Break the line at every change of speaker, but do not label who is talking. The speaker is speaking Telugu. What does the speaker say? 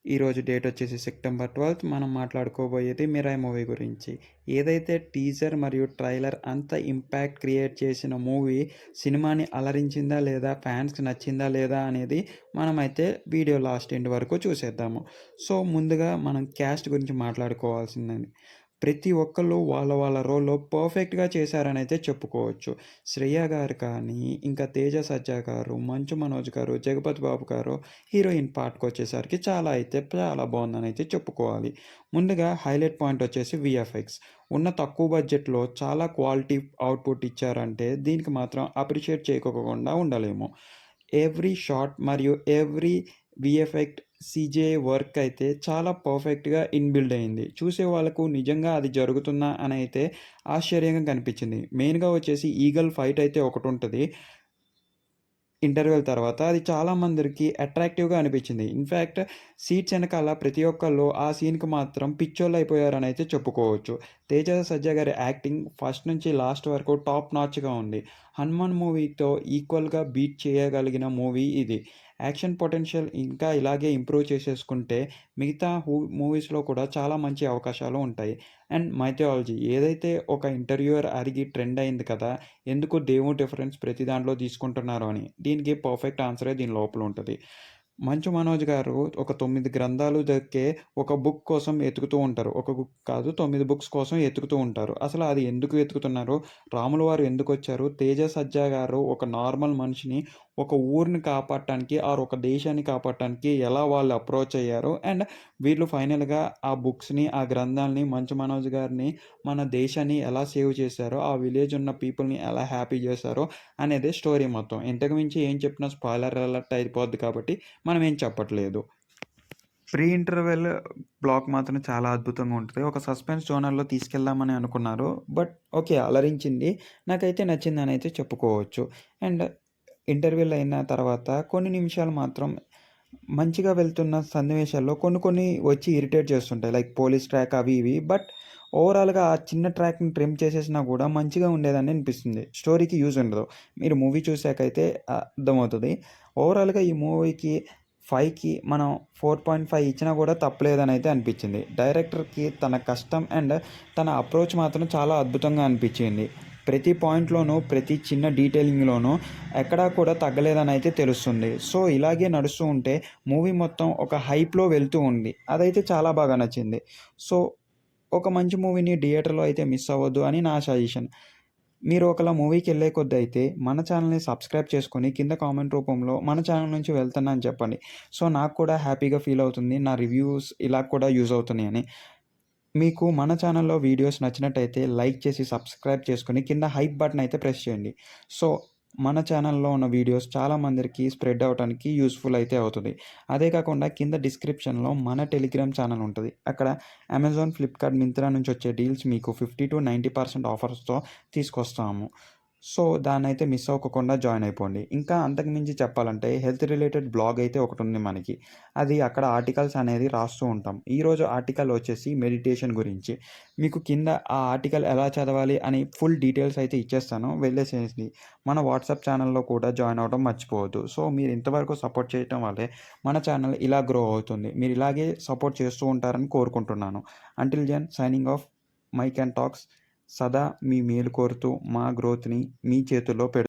ఈరోజు డేట్ వచ్చేసి సెప్టెంబర్ 12థ్. మనం మాట్లాడుకోబోయేది 'మిరాయ్' మూవీ గురించి. ఏదైతే టీజర్ మరియు ట్రైలర్ అంత ఇంపాక్ట్ క్రియేట్ చేసిన మూవీ సినిమాని అలరించిందా లేదా, ఫ్యాన్స్‌కి నచ్చిందా లేదా అనేది మనమైతే వీడియో లాస్ట్ ఎండ్ వరకు చూసేద్దాము. సో, ముందుగా మనం క్యాస్ట్ గురించి మాట్లాడుకోవాల్సిందని. ప్రతి ఒక్కళ్ళు వాళ్ళ వాళ్ళ రోల్‌లో పర్ఫెక్ట్‌గా చేశారనైతే చెప్పుకోవచ్చు. శ్రేయ గారు కానీ, ఇంకా తేజ సజ్జా గారు, మంచు మనోజ్ గారు, జగపతి బాబు గారు హీరోయిన్ పార్ట్‌కొచ్చేసరికి చాలా బావుందనైతే చెప్పుకోవాలి. ముందుగా హైలైట్ పాయింట్ వచ్చేసి వీఎఫ్ఎక్స్. ఉన్న తక్కువ బడ్జెట్‌లో చాలా క్వాలిటీ అవుట్‌పుట్ ఇచ్చారంటే దీనికి మాత్రం అప్రిషియేట్ చేయకోకుండా ఉండలేము. ఎవ్రీ షాట్ మరియు ఎవ్రీ వీఎఫ్ఎక్ట్, సీజీఐ వర్క్ అయితే చాలా పర్ఫెక్ట్‌గా ఇన్‌బిల్డ్ అయింది. చూసే వాళ్ళకు నిజంగా అది జరుగుతుందా అనైతే ఆశ్చర్యంగా కనిపించింది. మెయిన్‌గా వచ్చేసి ఈగల్ ఫైట్ అయితే ఒకటుంటది. ఇంటర్వెల్ తర్వాత అది చాలా మందికి అట్రాక్టివ్‌గా అనిపించింది. ఇన్‌ఫాక్ట్ సీట్స్ ఎనకాల ప్రతి ఒక్కళ్ళు ఆ సీన్‌కి మాత్రం పిచ్చోళ్ళయిపోయారనైతే చెప్పుకోవచ్చు. 'తేజ సజ్జా' గారి యాక్టింగ్ ఫస్ట్ నుంచి లాస్ట్ వరకు టాప్ నాచ్‌గా ఉంది. 'హనుమాన్' మూవీతో ఈక్వల్‌గా బీట్ చేయగలిగిన మూవీ ఇది. యాక్షన్ పొటెన్షియల్ ఇంకా ఇలాగే ఇంప్రూవ్ చేసేసుకుంటే మిగతా మూవీస్‌లో కూడా చాలా మంచి అవకాశాలు ఉంటాయి. అండ్ మైథాలజీ ఏదైతే ఒక ఇంటర్వ్యూయర్ అడిగి ట్రెండ్ అయింది కదా! ఎందుకు దేవుడి రిఫరెన్స్ ప్రతి దాంట్లో తీసుకుంటున్నారు అని. దీనికి పర్ఫెక్ట్ ఆన్సరే దీని లోపల ఉంటది. మంచు మనోజ్ గారు ఒక 9 గ్రంథాలు దక్కే ఒక బుక్ కోసం ఎతుకుతూ ఉంటారు. ఒక బుక్ కాదు 9 బుక్స్ కోసం ఎతుకుతూ ఉంటారు. అసలు అది ఎందుకు వెతుకుతున్నారు? రాముల వారు ఎందుకొచ్చారు? తేజ సజ్జా గారు ఒక నార్మల్ మనిషిని ఒక ఊరిని కాపాడటానికి ఒక దేశాన్ని కాపాడటానికి ఎలా వాళ్ళు అప్రోచ్ అయ్యారు. అండ్ వీళ్ళు ఫైనల్‌గా ఆ బుక్స్‌ని, ఆ గ్రంథాల్ని మంచు మనోజ్ గారిని మన దేశాన్ని ఎలా సేవ్ చేశారో, ఆ విలేజ్ ఉన్న పీపుల్‌ని ఎలా హ్యాపీ చేశారో అనేదే స్టోరీ మొత్తం. ఇంతకు మించి ఏం చెప్పినా స్పాయిలర్ అలర్ట్ అయిపోద్ది కాబట్టి మనం ఏం చెప్పట్లేదు. ప్రీ ఇంటర్వెల్ బ్లాక్ మాత్రం చాలా అద్భుతంగా ఉంటది. ఒక సస్పెన్స్ జోనర్‌లో తీసుకెళ్దామని అనుకున్నారు. But okay. అలరించింది. నాకైతే నచ్చిందనైతే చెప్పుకోవచ్చు. అండ్ ఇంటర్వెల్ అయిన తర్వాత కొన్ని నిమిషాలు మాత్రం మంచిగా వెళ్తున్న సన్నివేశాల్లో కొన్ని కొన్ని వచ్చి ఇరిటేట్ చేస్తుంటాయి. లైక్ పోలీస్ ట్రాక్ అవి ఇవి. బట్ ఓవరాల్‌గా ఆ చిన్న ట్రాక్‌ని ట్రిమ్ చేసేసినా కూడా మంచిగా ఉండేదని అనిపిస్తుంది. స్టోరీకి యూజ్ ఉండదు. మీరు మూవీ చూసాకైతే అర్థమవుతది. ఓవరాల్‌గా ఈ మూవీకి 5కి మనం 4.5 ఇచ్చినా కూడా తప్పులేదనైతే అనిపించింది. డైరెక్టర్‌కి తన కష్టం అండ్ తన అప్రోచ్ మాత్రం చాలా అద్భుతంగా అనిపించింది. ప్రతి పాయింట్‌లోనూ, ప్రతి చిన్న డీటెయిలింగ్‌లోనూ ఎక్కడా కూడా తగ్గలేదనైతే తెలుస్తుంది. సో, ఇలాగే నడుస్తూ ఉంటే మూవీ మొత్తం ఒక హైప్‌లో వెళ్తూ ఉంది. అదైతే చాలా బాగా నచ్చింది. సో, ఒక మంచి మూవీని థియేటర్‌లో అయితే మిస్ అవ్వద్దు అని నా సజెషన్. మీరు ఒకలా మూవీకెళ్ళే కొద్దయితే మన ఛానెల్‌ని సబ్స్క్రైబ్ చేసుకొని కింద కామెంట్ రూపంలో మన ఛానెల్ నుంచి వెళ్తున్నా అని చెప్పండి. సో, నాకు కూడా హ్యాపీగా ఫీల్ అవుతుంది. నా రివ్యూస్ ఇలా కూడా యూజ్ అవుతున్నాయని. మీకు మన ఛానల్‌లో వీడియోస్ నచ్చినట్టయితే లైక్ చేసి, సబ్స్క్రైబ్ చేసుకొని కింద హైప్ బటన్ అయితే ప్రెస్ చేయండి. సో, మన ఛానల్‌లో ఉన్న వీడియోస్ చాలా మందికి స్ప్రెడ్ అవ్వటానికి యూజ్‌ఫుల్ అయితే అవుతది. అదే కాకుండా కింద డిస్క్రిప్షన్‌లో మన టెలిగ్రామ్ ఛానల్ ఉంటది. అక్కడ అమెజాన్, ఫ్లిప్‌కార్ట్, మింత్రా నుంచి వచ్చే డీల్స్ మీకు 50-90% ఆఫర్స్‌తో తీసుకొస్తాము. సో, దాన్నైతే మిస్ అవ్వకుండా జాయిన్ అయిపోండి. ఇంకా అంతకు మించి చెప్పాలంటే హెల్త్ రిలేటెడ్ బ్లాగ్ అయితే ఒకటుంది మనకి. అది అక్కడ ఆర్టికల్స్ అనేది రాస్తూ ఉంటాం. ఈరోజు ఆర్టికల్ వచ్చేసి మెడిటేషన్ గురించి. మీకు కింద ఆ ఆర్టికల్ ఎలా చదవాలి అని ఫుల్ డీటెయిల్స్ అయితే ఇచ్చేస్తాను. వెళ్ళేసేయండి. మన వాట్సాప్ ఛానల్‌లో కూడా జాయిన్ అవ్వడం మర్చిపోవద్దు. సో, మీరు ఇంతవరకు సపోర్ట్ చేయటం వల్లే మన ఛానల్ ఇలా గ్రో అవుతుంది. మీరు ఇలాగే సపోర్ట్ చేస్తూ ఉంటారని కోరుకుంటున్నాను. Until then signing off Mike and Talks. సదా మీ మేలు కోరుతూ మా గ్రోత్‌ని మీ చేతుల్లో